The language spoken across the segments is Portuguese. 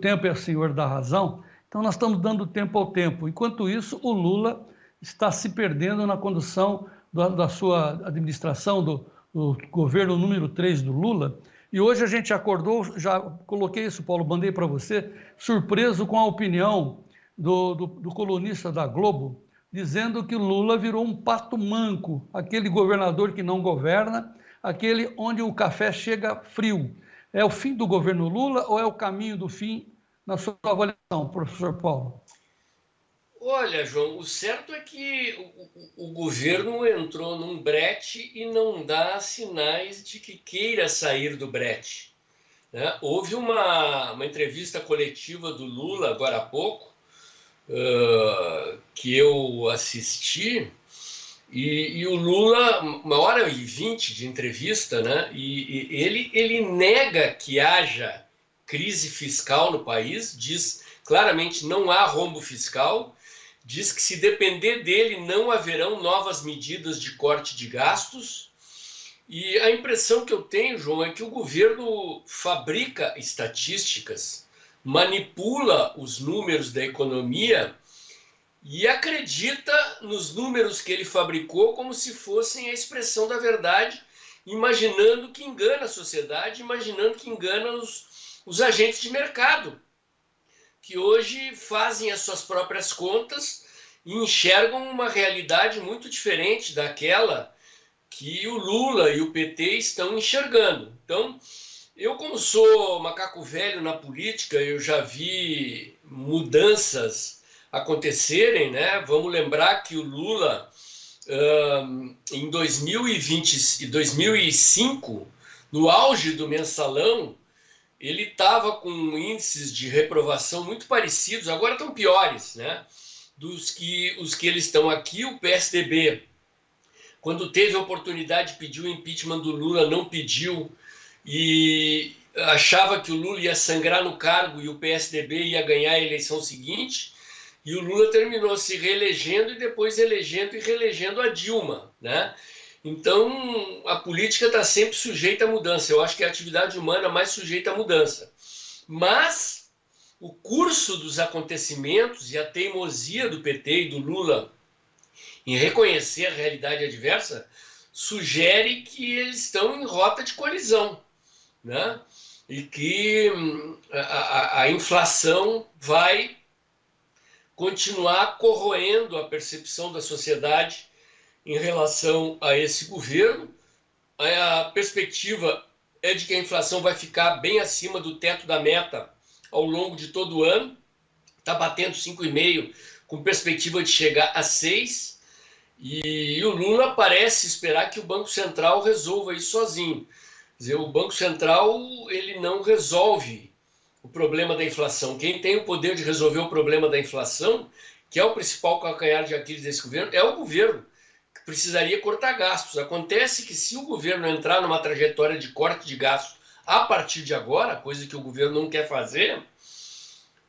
tempo é senhor da razão, então nós estamos dando tempo ao tempo. Enquanto isso, o Lula está se perdendo na condução da sua administração, do governo número 3 do Lula. E hoje a gente acordou, já coloquei isso, Paulo, mandei para você, surpreso com a opinião do colunista da Globo, dizendo que Lula virou um pato manco, aquele governador que não governa, aquele onde o café chega frio. É o fim do governo Lula ou é o caminho do fim, na sua avaliação, professor Paulo? Olha, João, o certo é que o governo entrou num brete e não dá sinais de que queira sair do brete, né? Houve uma entrevista coletiva do Lula agora há pouco, que eu assisti, e o Lula, 1h20 de entrevista, né? E ele nega que haja crise fiscal no país, diz claramente não há rombo fiscal, diz que se depender dele não haverão novas medidas de corte de gastos. E a impressão que eu tenho, João, é que o governo fabrica estatísticas, manipula os números da economia e acredita nos números que ele fabricou como se fossem a expressão da verdade, imaginando que engana a sociedade, imaginando que engana os agentes de mercado, que hoje fazem as suas próprias contas e enxergam uma realidade muito diferente daquela que o Lula e o PT estão enxergando. Então, eu, como sou macaco velho na política, eu já vi mudanças acontecerem, né? Vamos lembrar que o Lula, em 2020 e 2005, no auge do mensalão, ele estava com índices de reprovação muito parecidos, agora estão piores, né? Os que eles estão aqui, o PSDB, quando teve a oportunidade de pedir o impeachment do Lula, não pediu, e achava que o Lula ia sangrar no cargo e o PSDB ia ganhar a eleição seguinte, e o Lula terminou se reelegendo e depois elegendo e reelegendo a Dilma, né? Então, a política está sempre sujeita à mudança. Eu acho que é a atividade humana mais sujeita à mudança. Mas o curso dos acontecimentos e a teimosia do PT e do Lula em reconhecer a realidade adversa sugere que eles estão em rota de colisão, né? E que a inflação vai continuar corroendo a percepção da sociedade em relação a esse governo. A perspectiva é de que a inflação vai ficar bem acima do teto da meta ao longo de todo o ano, está batendo 5,5%, com perspectiva de chegar a 6%, e o Lula parece esperar que o Banco Central resolva isso sozinho. Quer dizer, o Banco Central ele não resolve o problema da inflação. Quem tem o poder de resolver o problema da inflação, que é o principal calcanhar de Aquiles desse governo, é o governo, que precisaria cortar gastos. Acontece que se o governo entrar numa trajetória de corte de gastos a partir de agora, coisa que o governo não quer fazer,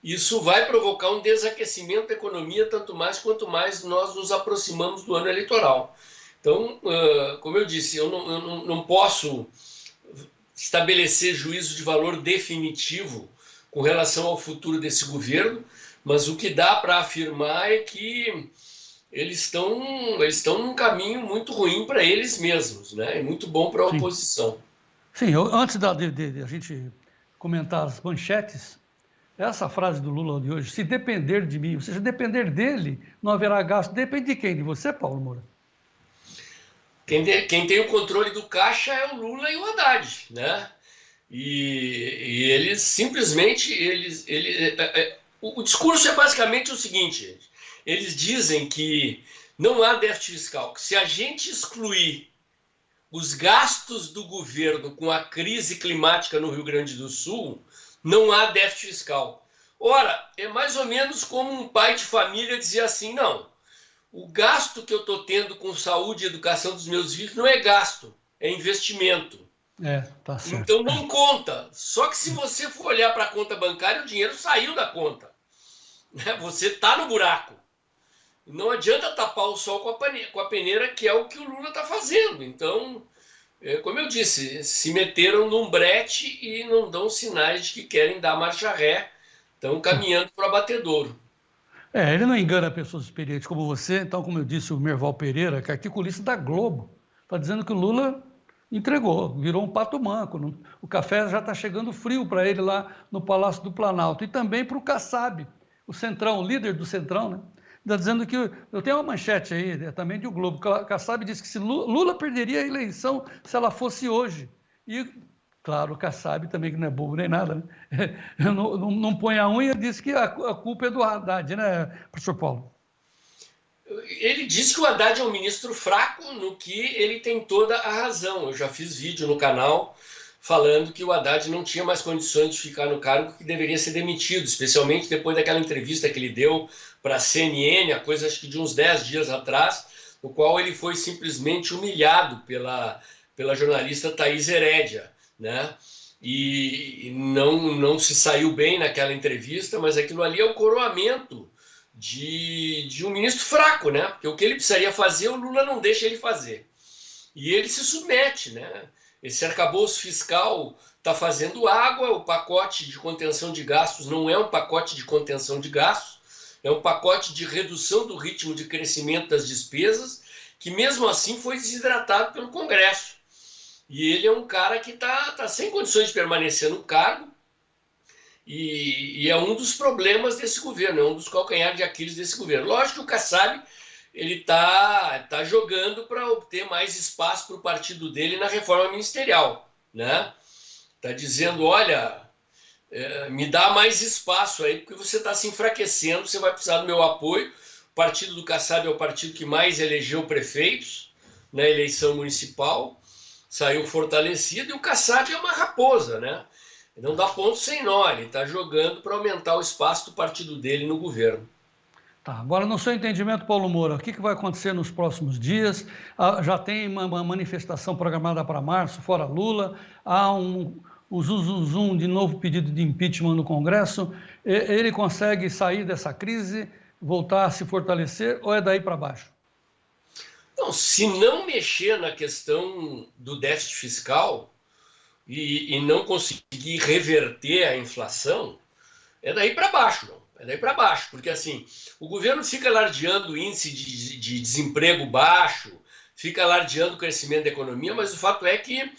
isso vai provocar um desaquecimento da economia, tanto mais quanto mais nós nos aproximamos do ano eleitoral. Então, como eu disse, eu não posso estabelecer juízo de valor definitivo com relação ao futuro desse governo, mas o que dá para afirmar é que eles estão num caminho muito ruim para eles mesmos, né? E muito bom para a oposição. Sim, antes de a gente comentar as manchetes, essa frase do Lula de hoje, se depender de mim, ou seja, depender dele, não haverá gasto. Depende de quem? De você, Paulo Moura? Quem tem o controle do caixa é o Lula e o Haddad, né? E eles simplesmente... o discurso é basicamente o seguinte, gente. Eles dizem que não há déficit fiscal, que se a gente excluir os gastos do governo com a crise climática no Rio Grande do Sul, não há déficit fiscal. Ora, é mais ou menos como um pai de família dizer assim, não, o gasto que eu estou tendo com saúde e educação dos meus filhos não é gasto, é investimento. Tá certo. Então não conta. Só que se você for olhar para a conta bancária, o dinheiro saiu da conta. Você está no buraco. Não adianta tapar o sol com a peneira, que é o que o Lula está fazendo. Então, como eu disse, se meteram num brete e não dão sinais de que querem dar marcha ré estão caminhando para o abatedouro. Ele não engana pessoas experientes como você. Então, como eu disse, o Merval Pereira, que é articulista da Globo, está dizendo que o Lula entregou, virou um pato manco. O café já está chegando frio para ele lá no Palácio do Planalto. E também para o Kassab, o Centrão, o líder do Centrão, né? Está dizendo que... Eu tenho uma manchete aí, também do Globo. O Kassab disse que se Lula perderia a eleição se ela fosse hoje. E, claro, o Kassab também, que não é bobo nem nada, né? Não põe a unha, disse que a culpa é do Haddad, né, professor Paulo? Ele diz que o Haddad é um ministro fraco, no que ele tem toda a razão. Eu já fiz vídeo no canal falando que o Haddad não tinha mais condições de ficar no cargo, que deveria ser demitido, especialmente depois daquela entrevista que ele deu para a CNN, a coisa acho que de uns 10 dias atrás, no qual ele foi simplesmente humilhado pela jornalista Thaís Herédia, né? E não se saiu bem naquela entrevista, mas aquilo ali é o coroamento de um ministro fraco, né? Porque o que ele precisaria fazer, o Lula não deixa ele fazer. E ele se submete, né? Esse arcabouço fiscal está fazendo água, o pacote de contenção de gastos não é um pacote de contenção de gastos, é um pacote de redução do ritmo de crescimento das despesas, que mesmo assim foi desidratado pelo Congresso. E ele é um cara que está sem condições de permanecer no cargo, e é um dos problemas desse governo, é um dos calcanhares de Aquiles desse governo. Lógico que o Kassab ele tá jogando para obter mais espaço para o partido dele na reforma ministerial, né? Tá dizendo, olha, me dá mais espaço aí, porque você está se enfraquecendo, você vai precisar do meu apoio. O partido do Kassab é o partido que mais elegeu prefeitos na eleição municipal, saiu fortalecido, e o Kassab é uma raposa, né? Não dá ponto sem nó, ele está jogando para aumentar o espaço do partido dele no governo. Tá, agora, no seu entendimento, Paulo Moura, o que vai acontecer nos próximos dias? Já tem uma manifestação programada para março, fora Lula, há um zum de novo pedido de impeachment no Congresso. Ele consegue sair dessa crise, voltar a se fortalecer, ou é daí para baixo? Não, se não mexer na questão do déficit fiscal e não conseguir reverter a inflação, é daí para baixo, não. É daí para baixo, porque assim, o governo fica alardeando o índice de desemprego baixo, fica alardeando o crescimento da economia, mas o fato é que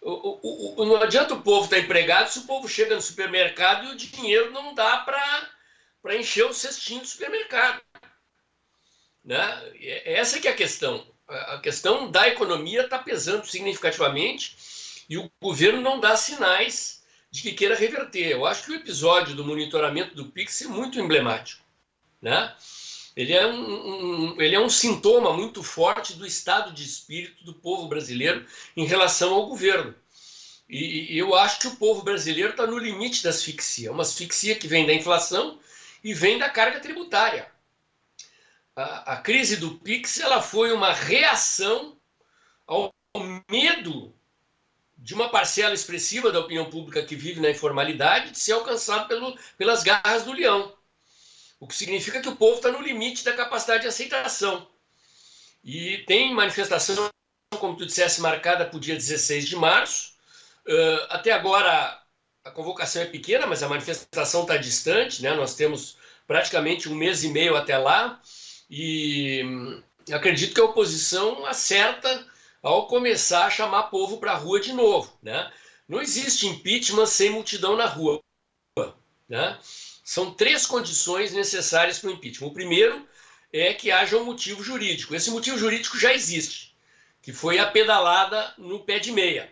não adianta o povo estar empregado se o povo chega no supermercado e o dinheiro não dá para encher o cestinho do supermercado, né? Essa que é a questão. A questão da economia está pesando significativamente e o governo não dá sinais de que queira reverter. Eu acho que o episódio do monitoramento do Pix é muito emblemático, né? Ele é um sintoma muito forte do estado de espírito do povo brasileiro em relação ao governo. E eu acho que o povo brasileiro está no limite da asfixia. Uma asfixia que vem da inflação e vem da carga tributária. A crise do Pix ela foi uma reação ao medo de uma parcela expressiva da opinião pública que vive na informalidade de ser alcançado pelas garras do leão. O que significa que o povo está no limite da capacidade de aceitação. E tem manifestação, como tu dissesse, marcada para o dia 16 de março. Até agora a convocação é pequena, mas a manifestação está distante, né? Nós temos praticamente 1 mês e meio até lá. E acredito que a oposição acerta ao começar a chamar povo para a rua de novo, né? Não existe impeachment sem multidão na rua, né? São 3 condições necessárias para o impeachment. O primeiro é que haja um motivo jurídico. Esse motivo jurídico já existe, que foi a pedalada no pé de meia.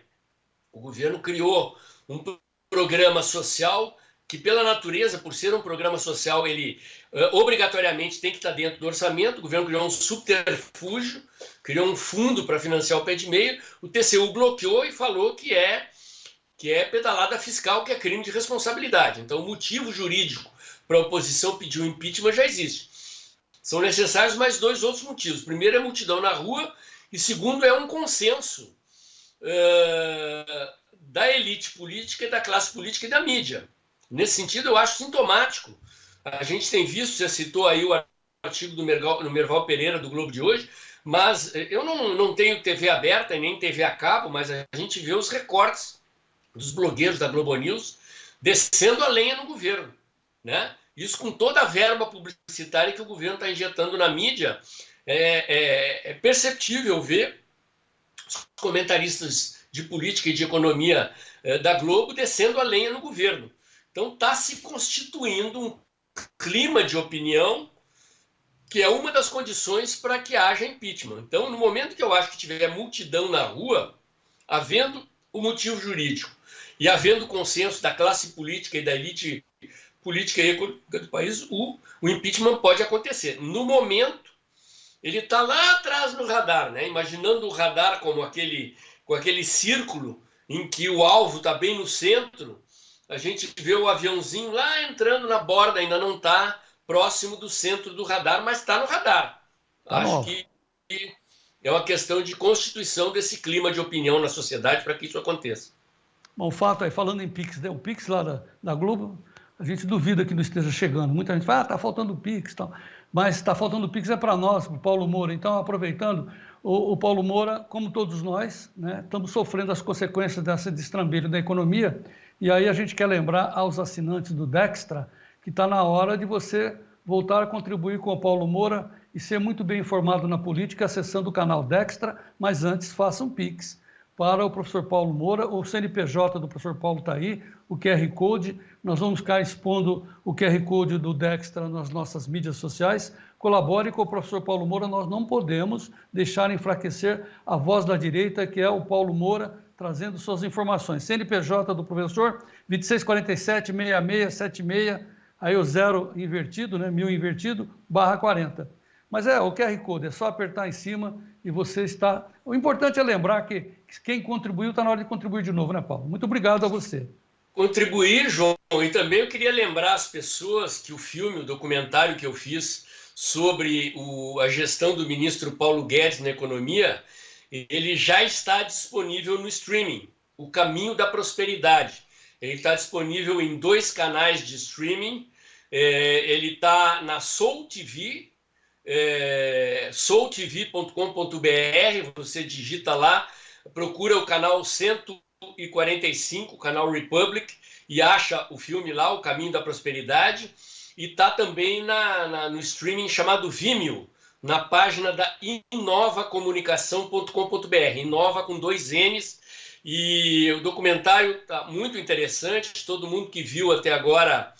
O governo criou um programa social que, pela natureza, por ser um programa social, ele obrigatoriamente tem que estar dentro do orçamento. O governo criou um subterfúgio, criou um fundo para financiar o pé de meia. O TCU bloqueou e falou que é pedalada fiscal, que é crime de responsabilidade. Então, o motivo jurídico para a oposição pedir o impeachment já existe. São necessários mais 2 outros motivos. Primeiro é multidão na rua e segundo é um consenso da elite política, da classe política e da mídia. Nesse sentido, eu acho sintomático. A gente tem visto, você citou aí o artigo do Merval Pereira, do Globo de hoje, mas eu não tenho TV aberta e nem TV a cabo, mas a gente vê os recortes dos blogueiros da Globo News descendo a lenha no governo, né? Isso com toda a verba publicitária que o governo está injetando na mídia, é perceptível ver os comentaristas de política e de economia da Globo descendo a lenha no governo. Então está se constituindo um clima de opinião que é uma das condições para que haja impeachment. Então, no momento que eu acho que tiver multidão na rua, havendo o motivo jurídico e havendo consenso da classe política e da elite política e econômica do país, o impeachment pode acontecer. No momento, ele está lá atrás no radar, né? Imaginando o radar como com aquele círculo em que o alvo está bem no centro, a gente vê o aviãozinho lá entrando na borda, ainda não está próximo do centro do radar, mas está no radar. Acho que é uma questão de constituição desse clima de opinião na sociedade para que isso aconteça. Bom, o fato aí, falando em Pix, o Pix lá da Globo, a gente duvida que não esteja chegando. Muita gente fala, está faltando Pix, tal. Mas está faltando Pix é para nós, para o Paulo Moura. Então, aproveitando, o Paulo Moura, como todos nós, né, estamos sofrendo as consequências desse destrambelho da economia, e aí a gente quer lembrar aos assinantes do Dextra que está na hora de você voltar a contribuir com o Paulo Moura e ser muito bem informado na política, acessando o canal Dextra, mas antes faça um Pix para o professor Paulo Moura, o CNPJ do professor Paulo está aí, o QR Code, nós vamos ficar expondo o QR Code do Dextra nas nossas mídias sociais. Colabore com o professor Paulo Moura, nós não podemos deixar enfraquecer a voz da direita, que é o Paulo Moura, trazendo suas informações. CNPJ do professor, 2647-6676, aí o 0 invertido, né, 1000 invertido, /40. Mas o QR Code, é só apertar em cima e você está... O importante é lembrar que quem contribuiu está na hora de contribuir de novo, né, Paulo? Muito obrigado a você. Contribuir, João, e também eu queria lembrar as pessoas que o documentário que eu fiz sobre a gestão do ministro Paulo Guedes na economia, ele já está disponível no streaming, O Caminho da Prosperidade. Ele está disponível em 2 canais de streaming, ele está na Soul TV, soultv.com.br, você digita lá, procura o canal 145, o canal Republic, e acha o filme lá, O Caminho da Prosperidade, e está também no streaming chamado Vimeo, na página da inovacomunicação.com.br, Inova com 2 N's, e o documentário está muito interessante, todo mundo que viu até agora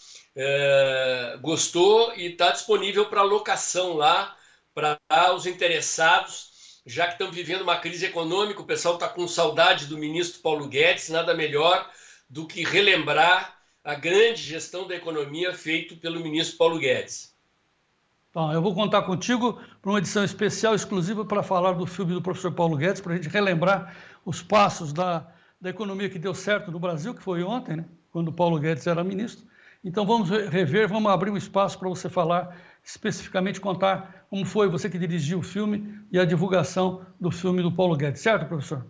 gostou, e está disponível para locação lá, para os interessados, já que estamos vivendo uma crise econômica, o pessoal está com saudade do ministro Paulo Guedes, nada melhor do que relembrar a grande gestão da economia feita pelo ministro Paulo Guedes. Então, eu vou contar contigo para uma edição especial, exclusiva, para falar do filme do professor Paulo Guedes, para a gente relembrar os passos da economia que deu certo no Brasil, que foi ontem, né, quando o Paulo Guedes era ministro. Então, vamos rever, vamos abrir um espaço para você falar, especificamente contar como foi você que dirigiu o filme e a divulgação do filme do Paulo Guedes. Certo, professor?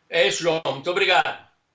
É isso, João. Muito obrigado.